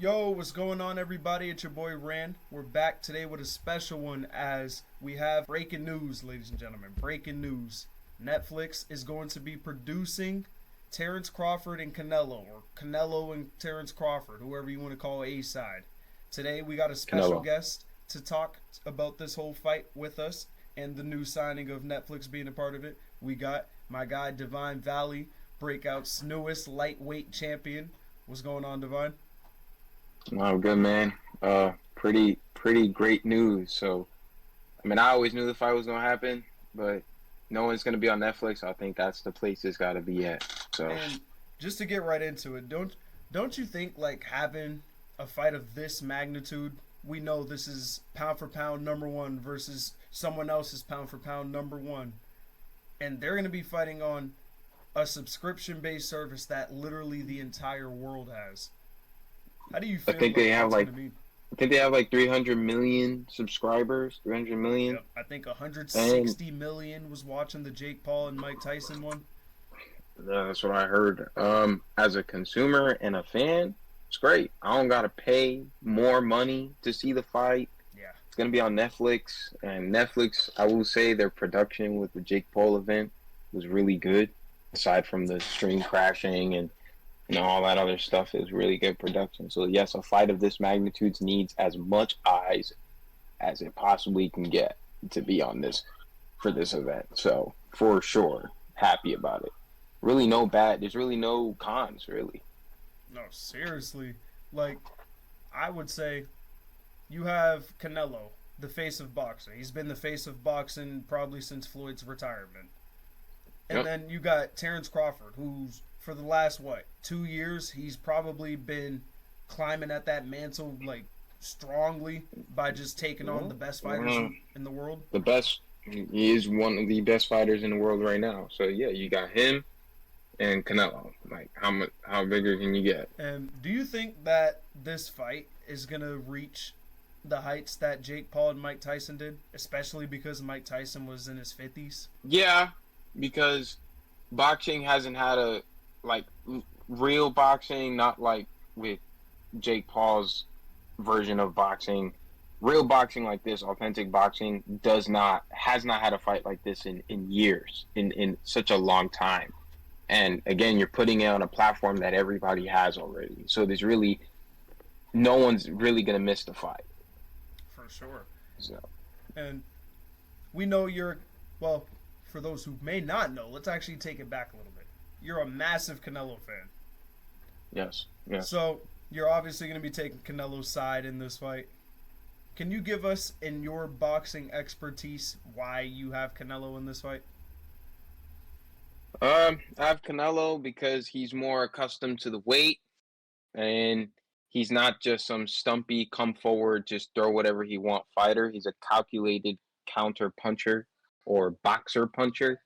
Yo, what's going on, everybody? It's your boy Rand. We're back today with a special one as we have breaking news, ladies and gentlemen. Breaking news. Netflix is going to be producing Terrence Crawford and Canelo, or Canelo and Terrence Crawford, whoever you want to call A side. Today we got a special Canelo. guest to talk about this whole fight with us and the new signing of Netflix being a part of it. We got my guy Divine Valley, Breakout's newest lightweight champion. What's going on, Divine? Oh, good man. Pretty great news. So, I mean, I always knew the fight was gonna happen, but knowing it's gonna be on Netflix, I think that's the place it's got to be at. So, And just to get right into it, don't you think like having a fight of this magnitude, we know this is pound for pound number one versus someone else's pound for pound number one, and they're gonna be fighting on a subscription based service that literally the entire world has. How do you I feel think like they have that's like gonna be? I think they have like 300 million subscribers. 300 million. Yep, I think And 160 million was watching the Jake Paul and Mike Tyson one. that's what I heard. As a consumer and a fan, it's great. I don't gotta pay more money to see the fight. Yeah, It's gonna be on Netflix, and Netflix, I will say, their production with the Jake Paul event was really good. Aside from the stream crashing and all that other stuff, it was really good production. So yes, a fight of this magnitude needs as much eyes as it possibly can get to be on this for this event. So for sure, happy about it. Really no bad. There's really no cons really. no, seriously. Like, I would say you have Canelo, the face of boxing. He's been the face of boxing probably since Floyd's retirement. And Yep. then you got Terrence Crawford, who's for the last 2 years, he's probably been climbing at that mantle like strongly by just taking on the best fighters in the world. The best. He is one of the best fighters in the world right now. So yeah, you got him and Canelo. Like how bigger can you get? And do you think that this fight is gonna reach the heights that Jake Paul and Mike Tyson did, especially because Mike Tyson was in his 50s? Yeah, because boxing hasn't had a like real boxing, not like with Jake Paul's version of boxing. Real boxing like this, authentic boxing, has not had a fight like this in years, in such a long time. And again, you're putting it on a platform that everybody has already. So there's really no one's really gonna miss the fight. For sure. So And we know well, for those who may not know, let's actually take it back a little bit. You're a massive Canelo fan. yes, yes. So you're obviously going to be taking Canelo's side in this fight. Can you give us, in your boxing expertise, why you have Canelo in this fight? I have Canelo because he's more accustomed to the weight, and he's not just some stumpy, come forward, just throw whatever he want fighter. He's a calculated counter puncher or boxer puncher.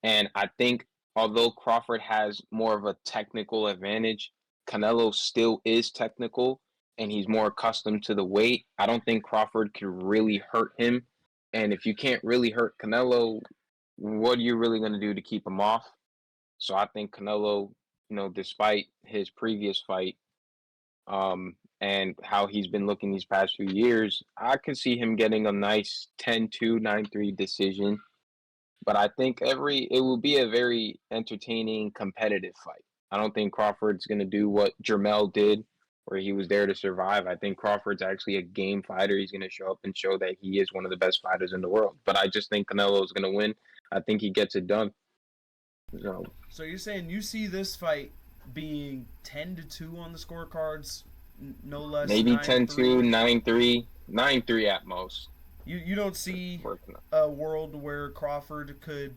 And I think although Crawford has more of a technical advantage, Canelo still is technical and he's more accustomed to the weight. I don't think Crawford could really hurt him. And if you can't really hurt Canelo, what are you really going to do to keep him off? So I think Canelo, despite his previous fight, and how he's been looking these past few years, I could see him getting a nice 10-2, 9-3 decision. But I think it will be a very entertaining, competitive fight. I don't think Crawford's going to do what Jermell did, where he was there to survive. I think Crawford's actually a game fighter. He's going to show up and show that he is one of the best fighters in the world. But I just think Canelo is going to win. I think he gets it done. So you're saying you see this fight being 10-2 on the scorecards, no less. Maybe 9-3? 10-2, 9-3, 9-3 at most. You don't see Working. a world where Crawford could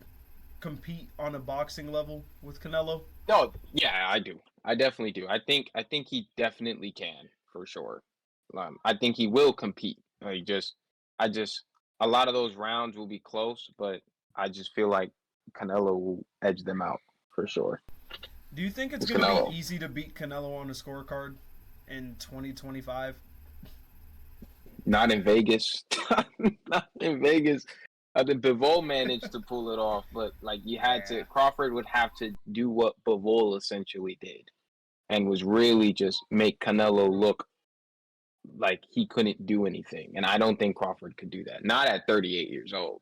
compete on a boxing level with Canelo? No, yeah, I do. I definitely do. I think he definitely can for sure. I think he will compete. I just a lot of those rounds will be close, but I just feel like Canelo will edge them out for sure. Do you think it's It's going to Canelo. be easy to beat Canelo on a scorecard in 2025? Not in Vegas. Not in Vegas. I think Bivol managed to pull it off, but like Yeah. Crawford would have to do what Bivol essentially did. and was really just make Canelo look like he couldn't do anything. And I don't think Crawford could do that. Not at 38 years old.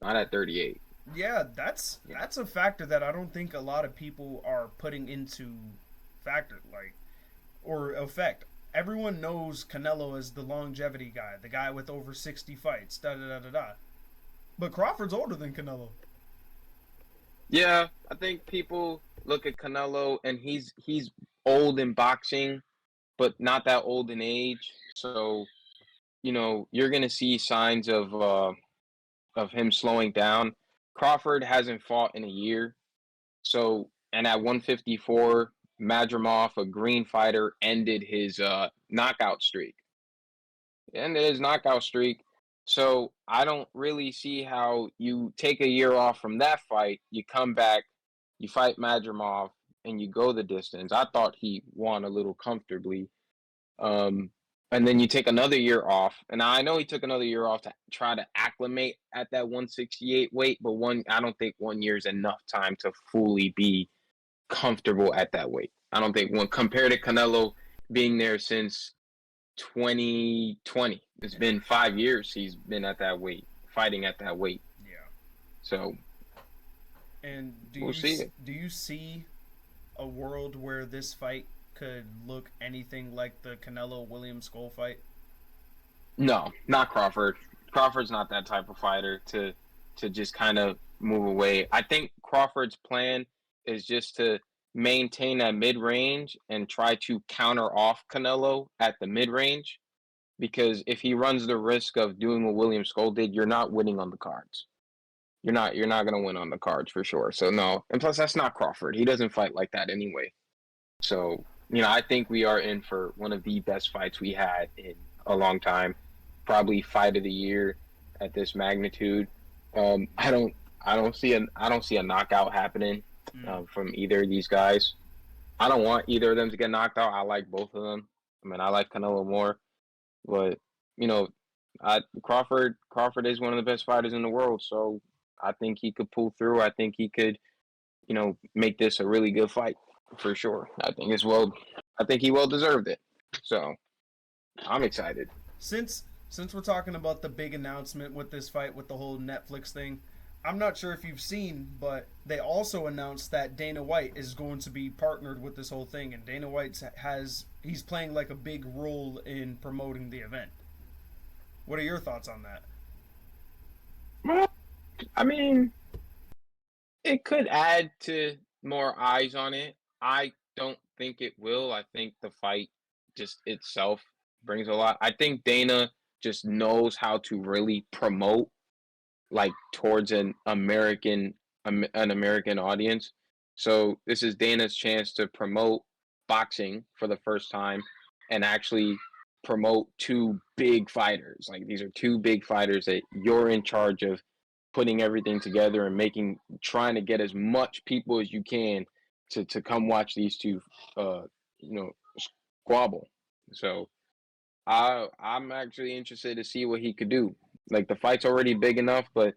Not at 38. Yeah, that's a factor that I don't think a lot of people are putting into factor or effect. Everyone knows Canelo as the longevity guy, the guy with over 60 fights, da da da da da. But Crawford's older than Canelo. Yeah, I think people look at Canelo and he's old in boxing, but not that old in age. So, you're gonna see signs of him slowing down. Crawford hasn't fought in a year. So, and at 154, Madrimov, a green fighter, ended his knockout streak. Ended his knockout streak. So I don't really see how you take a year off from that fight, you come back, you fight Madrimov, and you go the distance. I thought he won a little comfortably. And then you take another year off. And I know he took another year off to try to acclimate at that 168 weight, but I don't think 1 year is enough time to fully be comfortable at that weight. I don't think compared to Canelo being there since 2020. It's been 5 years he's been at that weight, fighting at that weight. Yeah. So, and we'll see. Do you see a world where this fight could look anything like the Canelo William Skull fight? No, not Crawford. Crawford's not that type of fighter to just kind of move away. I think Crawford's plan is just to maintain that mid-range and try to counter off Canelo at the mid-range, because if he runs the risk of doing what William Skull did, you're not winning on the cards. You're not going to win on the cards for sure. So no, and plus that's not Crawford. He doesn't fight like that anyway. So, I think we are in for one of the best fights we had in a long time. Probably fight of the year at this magnitude. I don't see a knockout happening from either of these guys. I don't want either of them to get knocked out. I like both of them. I mean, I like Canelo more, but Crawford is one of the best fighters in the world. So I think he could pull through. I think he could, make this a really good fight for sure. I think he well deserved it. So I'm excited. Since we're talking about the big announcement with this fight, with the whole Netflix thing, I'm not sure if you've seen, but they also announced that Dana White is going to be partnered with this whole thing, and Dana White he's playing like a big role in promoting the event. What are your thoughts on that? Well, I mean, it could add to more eyes on it. I don't think it will. I think the fight just itself brings a lot. I think Dana just knows how to really promote towards an American audience. So this is Dana's chance to promote boxing for the first time and actually promote two big fighters. These are two big fighters that you're in charge of putting everything together and trying to get as much people as you can to come watch these two squabble. So I'm actually interested to see what he could do. The fight's already big enough, but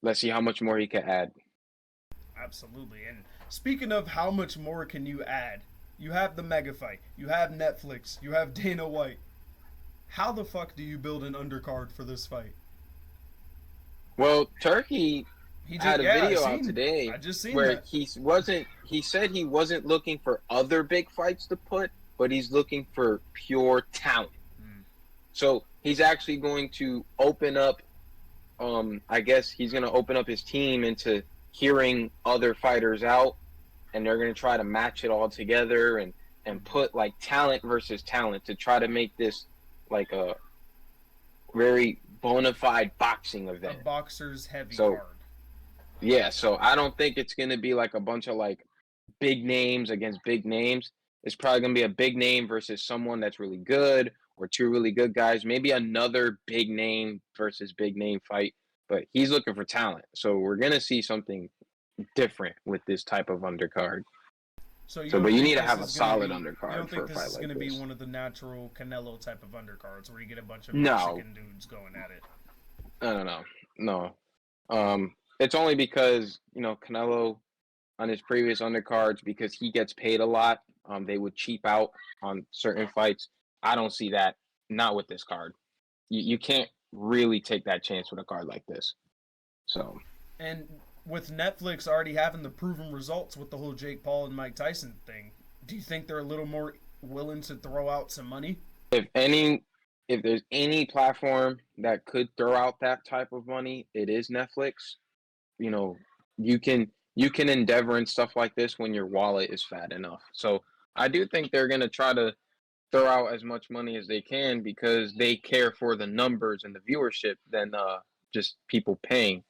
let's see how much more he can add. Absolutely. And speaking of how much more can you add, you have the mega fight, you have Netflix, you have Dana White. How the fuck do you build an undercard for this fight? Well, Turkey had a video out today where that. He said he wasn't looking for other big fights to put, but he's looking for pure talent. So he's actually going to open up, I guess he's going to open up his team into hearing other fighters out, and they're going to try to match it all together and put talent versus talent to try to make this a very bona fide boxing event. A boxer's heavy card. Yeah, so I don't think it's going to be a bunch of big names against big names. It's probably going to be a big name versus someone that's really good, or two really good guys, maybe another big name versus big name fight, but he's looking for talent. So we're going to see something different with this type of undercard. But you need to have a solid undercard. You don't think this is going to be one of the natural Canelo type of undercards where you get a bunch of Mexican dudes going at it? No. It's only because, Canelo on his previous undercards, because he gets paid a lot, they would cheap out on certain fights. I don't see that. Not with this card. You can't really take that chance with a card like this. So, And with Netflix already having the proven results with the whole Jake Paul and Mike Tyson thing, do you think they're a little more willing to throw out some money? if there's any platform that could throw out that type of money, it is Netflix. You know, you can endeavor in stuff like this when your wallet is fat enough. So I do think they're gonna try to throw out as much money as they can because they care for the numbers and the viewership than just people paying.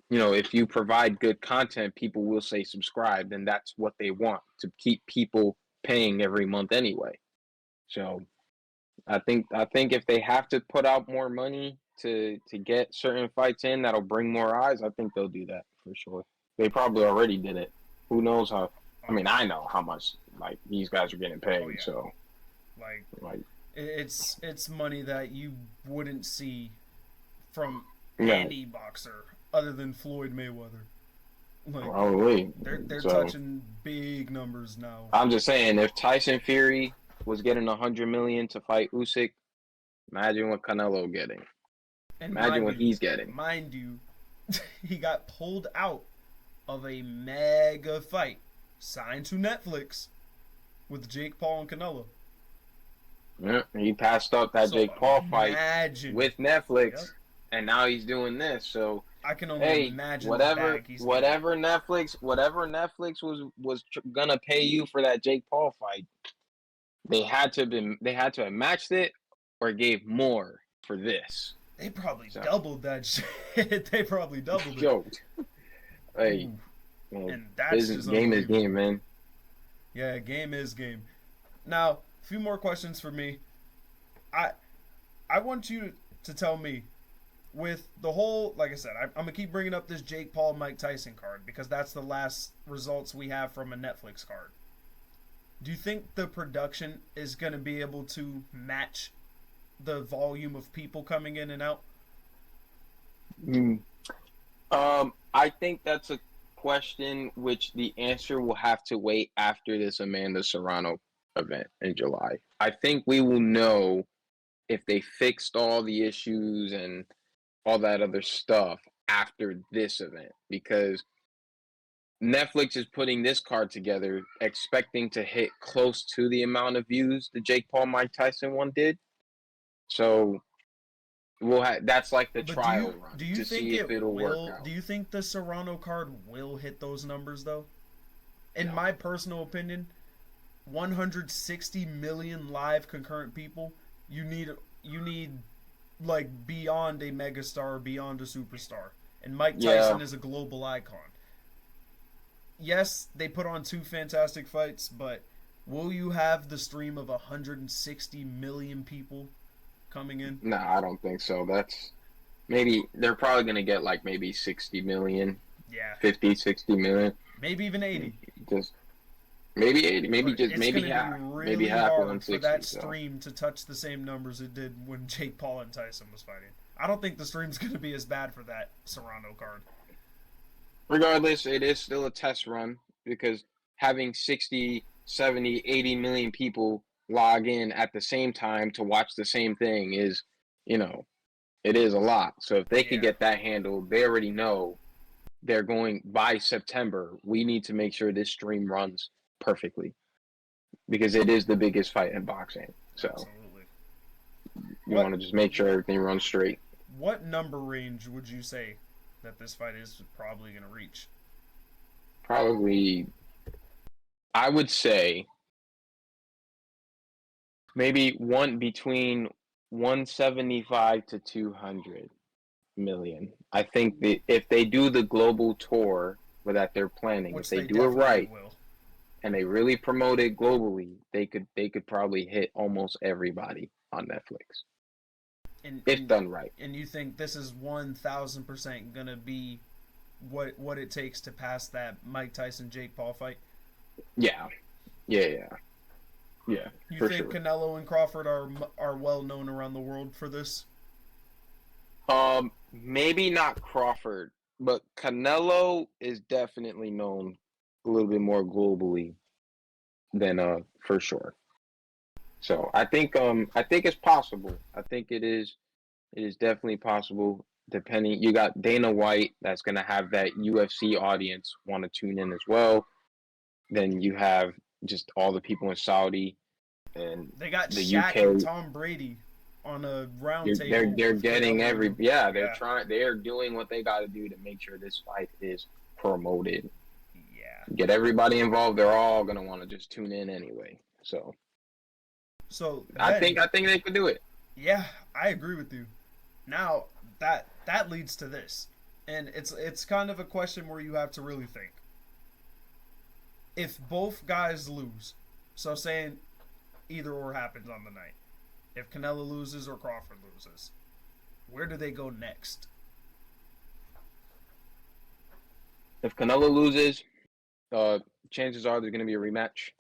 If you provide good content, people will say subscribe, and that's what they want to keep people paying every month anyway. So I think if they have to put out more money to get certain fights in that'll bring more eyes, I think they'll do that for sure. They probably already did it. Who knows how? I mean, I know how much like these guys are getting paid. Oh, yeah. So like it's money that you wouldn't see from yeah, any boxer other than Floyd Mayweather. Like probably. they're So touching big numbers now. I'm just saying, if Tyson Fury was getting $100 million to fight Usyk, imagine what Canelo getting. And Imagine what he's getting. Mind you, he got pulled out of a mega fight signed to Netflix with Jake Paul and Canelo. Yeah, he passed up that Jake Paul fight with Netflix, Yep. and now he's doing this. So I can only imagine whatever Netflix was gonna pay you for that Jake Paul fight, they had to have matched it or gave more for this. They probably doubled that shit. They probably doubled it. Joked. Hey, and that's just game is game, man. Yeah, game is game. Now, a few more questions for me. I want you to tell me, with the whole, like I said, I'm gonna keep bringing up this Jake Paul Mike Tyson card because that's the last results we have from a Netflix card. Do you think the production is gonna be able to match the volume of people coming in and out? I think that's a question which the answer will have to wait after this Amanda Serrano event in July. I think we will know if they fixed all the issues and all that other stuff after this event, because Netflix is putting this card together expecting to hit close to the amount of views the Jake Paul Mike Tyson one did. So that's like the trial run to see if it'll work out. Do you think the Serrano card will hit those numbers though? In my personal opinion, 160 million live concurrent people, you need like beyond a megastar, beyond a superstar. And Mike Tyson is a global icon. Yes, they put on 2 fantastic fights, but will you have the stream of 160 million people coming in? Nah, I don't think so. That's maybe they're probably going to get like maybe 60 million. Yeah. 50, 60 million. Maybe even 80. Just maybe 80, maybe but just maybe half. Really maybe half hard 160 for that stream to touch the same numbers it did when Jake Paul and Tyson was fighting. I don't think the stream's going to be as bad for that Serrano card. Regardless, it is still a test run because having 60, 70, 80 million people log in at the same time to watch the same thing is, it is a lot. So if they could get that handled, they already know they're going by September. We need to make sure this stream runs perfectly because it is the biggest fight in boxing. So absolutely. You want to just make sure everything runs straight. What number range would you say that this fight is probably going to reach? Probably, I would say maybe between 175 to 200 million. I think that if they do the global tour that they're planning, if they do it right and they really promote it globally, they could probably hit almost everybody on Netflix. If done right. And you think this is 1,000% gonna be what it takes to pass that Mike Tyson Jake Paul fight? Yeah. You think Canelo and Crawford are well known around the world for this? Maybe not Crawford, but Canelo is definitely known a little bit more globally then for sure. So I think it's possible. I think it is definitely possible. Depending, you got Dana White that's gonna have that UFC audience want to tune in as well. Then you have just all the people in Saudi and They got the Shaq UK. and Tom Brady on a round table. They're getting they're Yeah. trying, they're doing what they got to do to make sure this fight is promoted. Yeah. Get everybody involved. They're all gonna want to just tune in anyway. So I then, think they could do it. yeah, I agree with you. Now that leads to this, and it's kind of a question where you have to really think. If both guys lose, so saying either or happens on the night, if Canelo loses or Crawford loses, where do they go next? If Canelo loses, chances are there's going to be a rematch.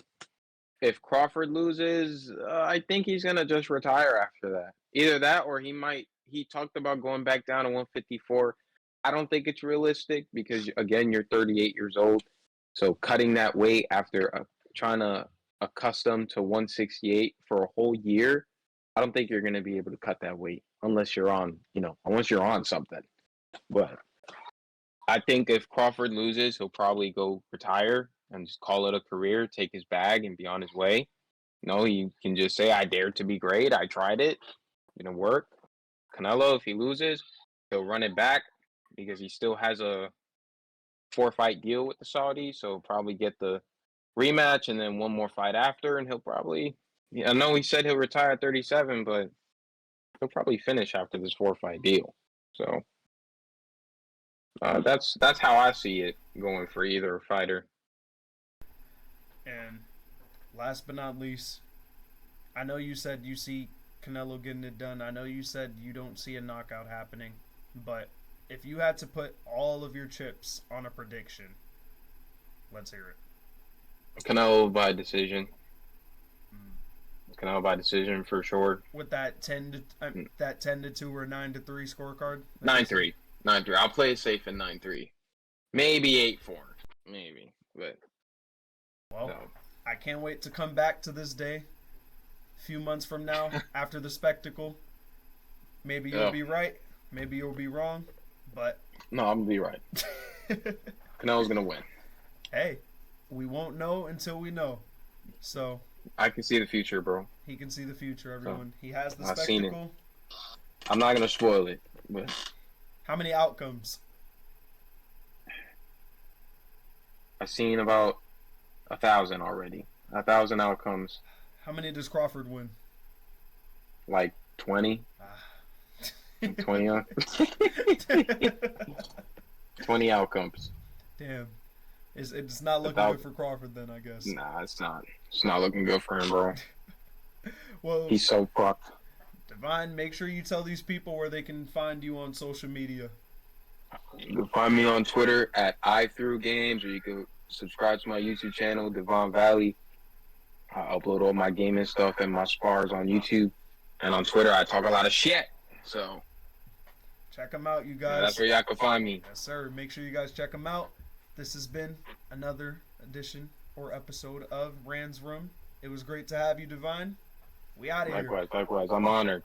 If Crawford loses, I think he's going to just retire after that. Either that or he talked about going back down to 154. I don't think it's realistic because, again, you're 38 years old. So cutting that weight after trying to accustom to 168 for a whole year, I don't think you're going to be able to cut that weight unless you're on something. But I think if Crawford loses, he'll probably go retire and just call it a career, take his bag, and be on his way. No, he can just say, I dared to be great. I tried it. It didn't work. Canelo, if he loses, he'll run it back because he still has a 4-fight deal with the Saudis. So he'll probably get the rematch and then one more fight after. And he'll probably, I know he said he'll retire at 37, but he'll probably finish after this 4-fight deal. So that's how I see it going for either fighter. And last but not least, I know you said you see Canelo getting it done. I know you said you don't see a knockout happening. But if you had to put all of your chips on a prediction, let's hear it. Canelo by decision. Canelo by decision for sure. With that 10 to 2 or 9 to 3 scorecard. 9-3. 9-3. I'll play it safe in 9-3. Maybe 8-4. Maybe, but well, no. I can't wait to come back to this day. A few months from now, after the spectacle, maybe you'll be right. Maybe you'll be wrong. But no, I'm gonna be right. Canelo's gonna win. Hey, we won't know until we know. So I can see the future, bro. He can see the future, everyone. So, he has the I've spectacle. Seen it. I'm not gonna spoil it, but how many outcomes? I've seen about 1,000 already. 1,000 outcomes. How many does Crawford win? Like 20. 20 20 outcomes. Damn. It's not looking good for Crawford then, I guess. Nah, it's not. It's not looking good for him, bro. Well, he's so fucked. Divine, make sure you tell these people where they can find you on social media. You can find me on Twitter at iThroughGames, or you can subscribe to my YouTube channel, Devon Valley. I upload all my gaming stuff and my spars on YouTube. And on Twitter, I talk a lot of shit. So check them out, you guys. Yeah, that's where y'all can find me. Yes, sir. Make sure you guys check them out. This has been another edition or episode of Rand's Room. It was great to have you, Divine. We out of here. Likewise. I'm honored.